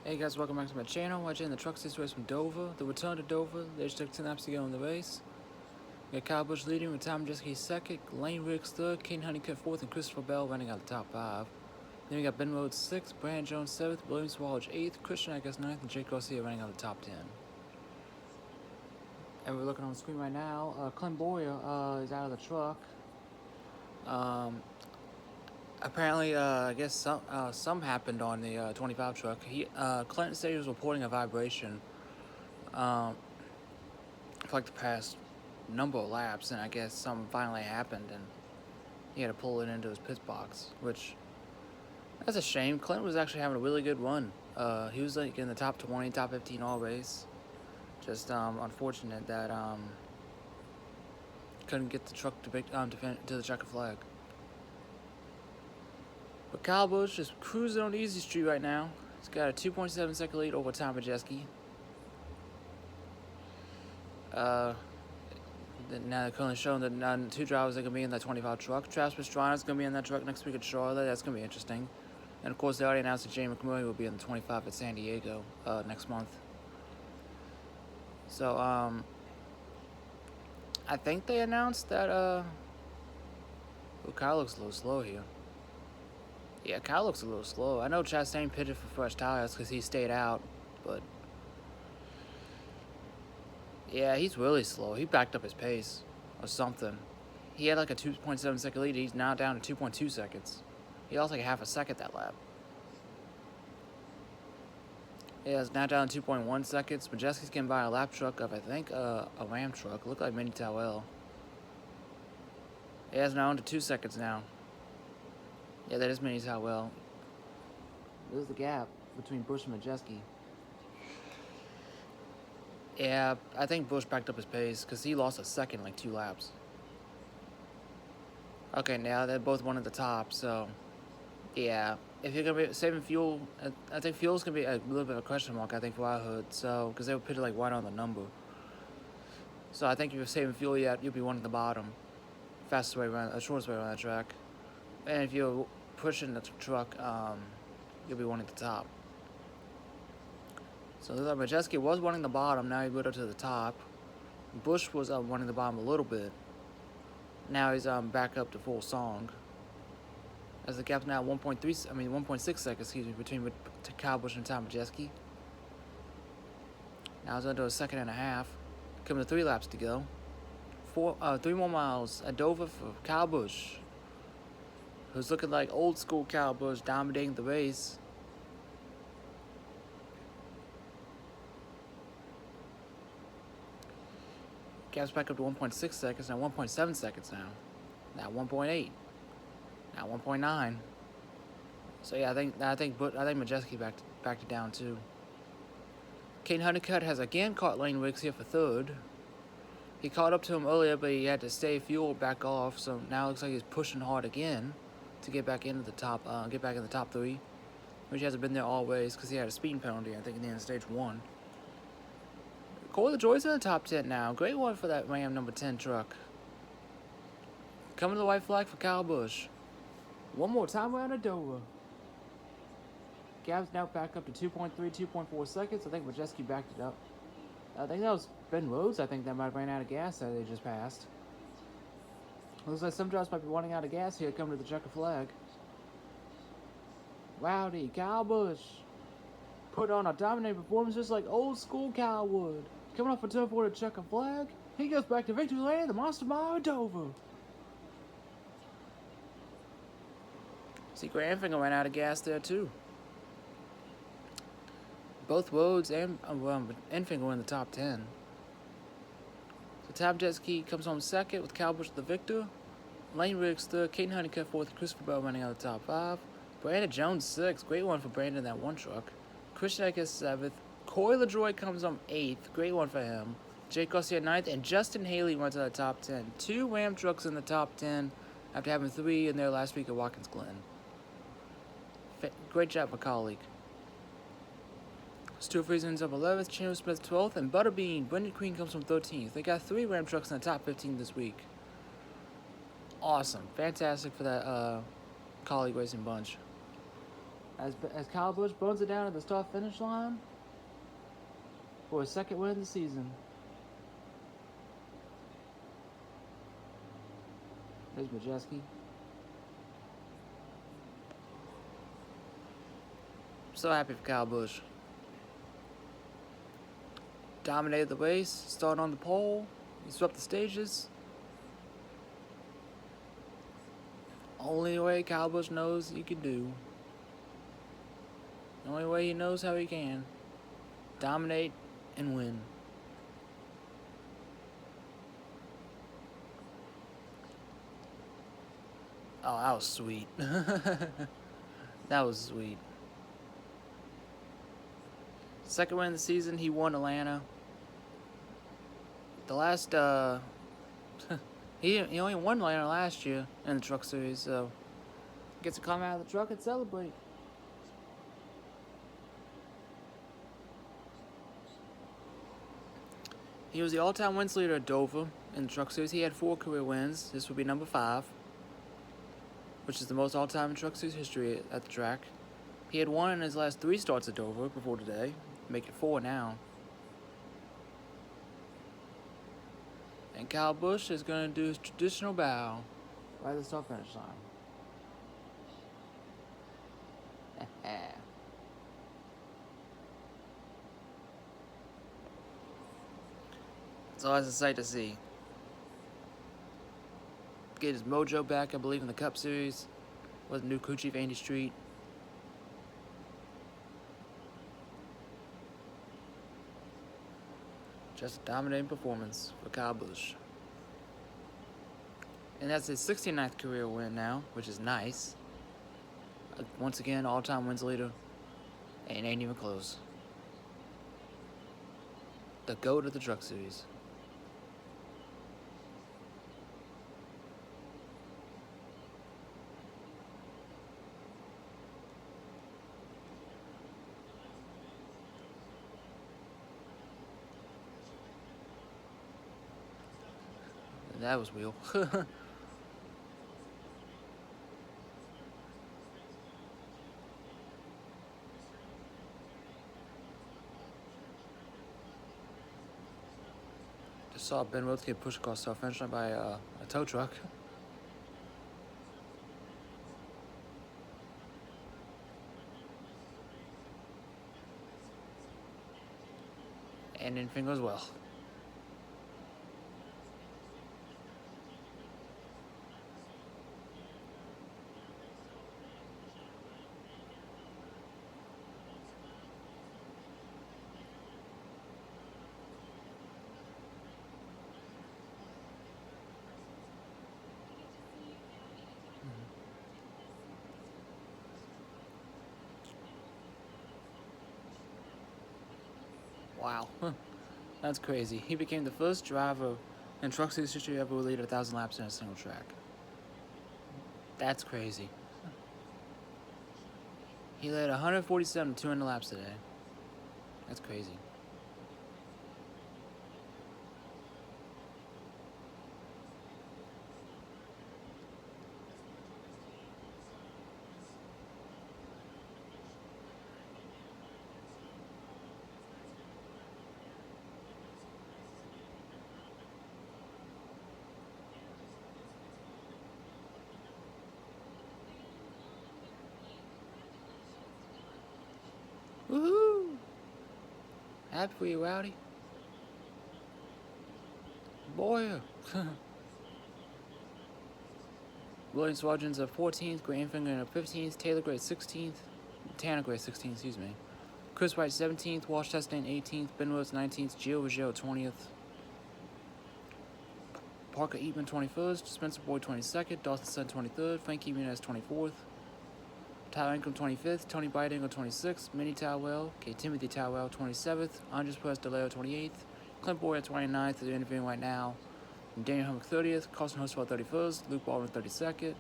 Hey guys, welcome back to my channel. Watching the truck series race from Dover. The return to Dover. They just took 10 laps to go in the race. We got Kyle Busch leading with Tom Jeske second, Lane Riggs third, Kane Honeycutt fourth, and Christopher Bell running out the top five. Then we got Ben Rhodes sixth, Brandon Jones seventh, Williams Wallach eighth, Christian Eckes ninth, and Jake Garcia running out the top 10. And we're looking on the screen right now. Clint Boyer is out of the truck. Apparently, I guess some happened on the 25 truck. Clinton said he was reporting a vibration for like the past number of laps, and I guess something finally happened, and he had to pull it into his pit box, which that's a shame. Clinton was actually having a really good run. He was like in the top 20, top 15 all race. Just unfortunate that couldn't get the truck to the checker flag. But Kyle Busch just cruising on Easy Street right now. He's got a 2.7 second lead over Tom Jeske. Now they're currently showing that two drivers are going to be in that 25 truck. Travis Pastrana's going to be in that truck next week at Charlotte. That's going to be interesting. And of course, they already announced that Jamie McMurray will be in the 25 at San Diego next month. So, I think they announced that, Kyle looks a little slow here. Yeah, Kyle looks a little slow. I know Chastain pitted for fresh tires because he stayed out, but yeah, he's really slow. He backed up his pace or something. He had like a 2.7 second lead. He's now down to 2.2 seconds. He lost like half a second that lap. Yeah, it's now down to 2.1 seconds. Majeski's getting by a lap truck of, I think, a Ram truck. Looked like Mini Towel. Yeah, it's now under 2 seconds now. Yeah, that is Mini Towel. There's the gap between Busch and Majeski. Yeah, I think Busch backed up his pace because he lost a second like 2 laps. Okay, now they're both one at the top, so yeah. If you're gonna be saving fuel, I think fuel's gonna be a little bit of a question mark. I think for our hood, so because they were pitted like right on the number. So I think if you're saving fuel, you'll be one at the bottom, fastest way around, shortest way around the track. And if you're pushing the truck, you'll be one at the top. So Majeski was one in the bottom. Now he moved up to the top. Busch was one in the bottom a little bit. Now he's back up to full song. As the gap's now 1.6 seconds, excuse me, between Kyle Busch and Tom Majeski. Now it's under a second and a half. Coming to 3 laps to go. 3 more miles at Dover for Kyle Busch, who's looking like old school Kyle Busch, dominating the race. Gap's back up to 1.6 seconds, now 1.7 seconds now. Now 1.8. Now 1.9. So yeah, I think Majeski backed it down too. Kane Honeycutt has again caught Lane Riggs here for third. He caught up to him earlier, but he had to stay fuel back off. So now it looks like he's pushing hard again to get back into the top, get back in the top 3, which hasn't been there always because he had a speeding penalty, I think, in the end of stage 1. Corey LaJoie's in the top 10 now. Great one for that Ram number 10 truck. Coming to the white flag for Kyle Busch. One more time around at Dover. Gap's now back up to 2.3, 2.4 seconds. I think Majeski backed it up. I think that was Ben Rhodes. I think that might have ran out of gas that they just passed. Looks like some drivers might be running out of gas here coming to the checker flag. Rowdy, Kyle Busch put on a dominating performance just like old school Kyle would. Coming off a turn 4 to checker flag, he goes back to victory lane, the Monster Mile of Dover. See, Grant Enfinger ran out of gas there too. Both Rhodes and Enfinger were in the top 10. So Tom Jeske comes home second with Kyle Busch the victor. Lane Riggs third, Kane Honeycutt fourth, Christopher Bell running out of the top 5. Brandon Jones sixth, great one for Brandon in that one truck. Christian Eckes 7th. Corey LaJoie comes on 8th, great one for him. Jake Garcia 9th, and Justin Haley runs to the top 10. 2 Ram trucks in the top 10 after having 3 in there last week at Watkins Glen. Great job, my colleague. Stuart Friesen ends up 11th, Chandler Smith 12th, and Butterbean, Brendan Queen comes from 13th. They got 3 Ram trucks in the top 15 this week. Awesome. Fantastic for that colleague racing bunch. As Kyle Busch bones it down at the start-finish line for his second win of the season. There's Majeski. So happy for Kyle Busch. Dominated the race, started on the pole, he swept the stages. Only way Kyle Busch knows he can do. The only way he knows how he can. Dominate and win. Oh, that was sweet. That was sweet. Second win of the season, he won Atlanta. The last, he only won Atlanta last year in the Truck Series, so gets to come out of the truck and celebrate. He was the all-time wins leader at Dover in the Truck Series. He had 4 career wins. This would be number 5, which is the most all-time in Truck Series history at the track. He had 1 in his last 3 starts at Dover before today. Make it 4 now. And Kyle Busch is going to do his traditional bow right at the start-finish line. It's always a sight to see. Get his mojo back, I believe, in the Cup Series with the new crew chief Andy Street. Just a dominating performance for Kyle Busch. And that's his 69th career win now, which is nice. Once again, all-time wins leader, and ain't even close. The GOAT of the Truck Series. That was real. Just saw Ben Rhodes get pushed across the finish line by a tow truck. And anything goes well. Wow, that's crazy. He became the first driver in Truck Series history ever to lead 1,000 laps in a single track. That's crazy. He led 147 200 laps today. That's crazy. Woohoo! Happy for you, Rowdy. Boy. Williams Swadron's a 14th, Grandfinger a 15th, Taylor Gray 16th, Tanner Gray 16th, excuse me. Chris Wright 17th, Walsh Chastain 18th, Ben Rhodes 19th, Gio Ruggiero 20th. Parker Eatman 21st, Spencer Boyd 22nd, Dawson Sun 23rd, Frankie Muniz 24th. Tyler Ingram 25th, Tony Bidinger 26th, Minnie Towell, Timothy Towell 27th, Andres Perez de Leo 28th, Clint Boyer 29th, they're interviewing right now, Daniel Hummock 30th, Carson Hoswell 31st, Luke Baldwin 32nd,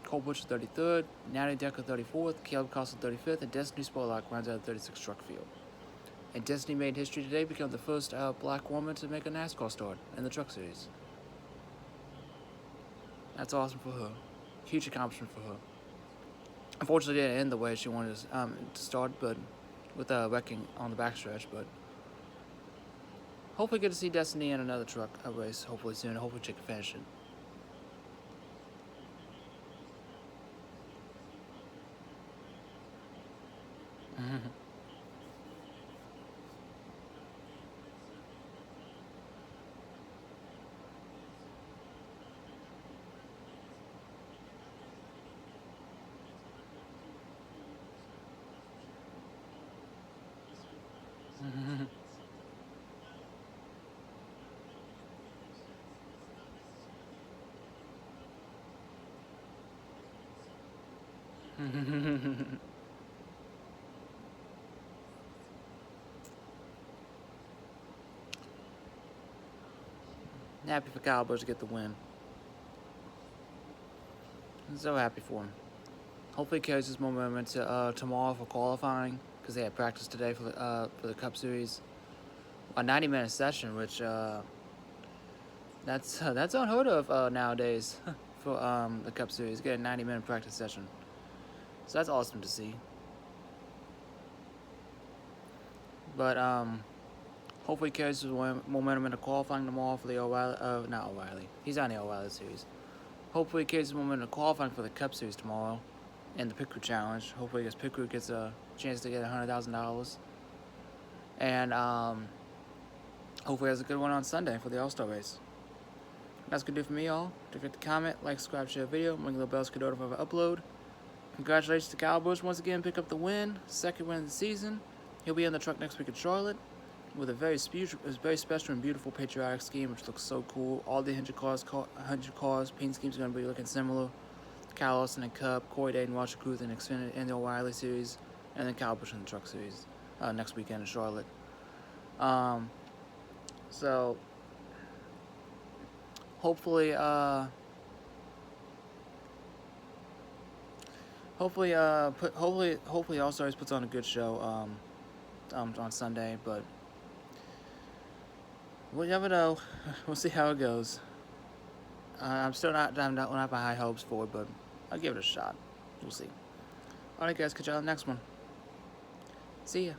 Cole Butcher 33rd, Natalie Decker 34th, Caleb Carson 35th, and Destiny Spurlock rounds out the 36th truck field. And Destiny made history today, becoming the first black woman to make a NASCAR start in the Truck Series. That's awesome for her. Huge accomplishment for her. Unfortunately, it didn't end the way she wanted to start, but with wrecking on the backstretch. But hopefully, get to see Destiny in another truck race. Hopefully soon. Hopefully, she can finish it. Happy for Kyle Busch to get the win. I'm so happy for him. Hopefully, he carries this momentum to tomorrow for qualifying, because they had practice today for the Cup Series. A 90-minute session, which that's unheard of nowadays for the Cup Series. Get a 90-minute practice session, so that's awesome to see. But hopefully, he carries his momentum into qualifying tomorrow for the O'Reilly. Not O'Reilly. He's on the O'Reilly Series. Hopefully, he carries his momentum into qualifying for the Cup Series tomorrow, and the Pit Crew Challenge. Hopefully, his Pit Crew gets a chance to get $100,000, and hopefully, he has a good one on Sunday for the All-Star race. That's gonna do for me, y'all. Don't forget to comment, like, subscribe, share the video, ring the little bell so you can notify if I upload. Congratulations to Kyle Busch once again, pick up the win, second win of the season. He'll be on the truck next week in Charlotte with a very special and beautiful patriotic scheme, which looks so cool. All the 100 cars, paint schemes are gonna be looking similar. Kyle Larson and Cup, Corey Dayton, Roger Cruz in Xfinity and the O'Reilly Series, and then Kyle Busch in the Truck Series next weekend in Charlotte. So hopefully, hopefully All Stars puts on a good show on Sunday, but we'll never know. We'll see how it goes. I'm not by high hopes for it, but I'll give it a shot. We'll see. Alright, guys, catch y'all on the next one. See ya.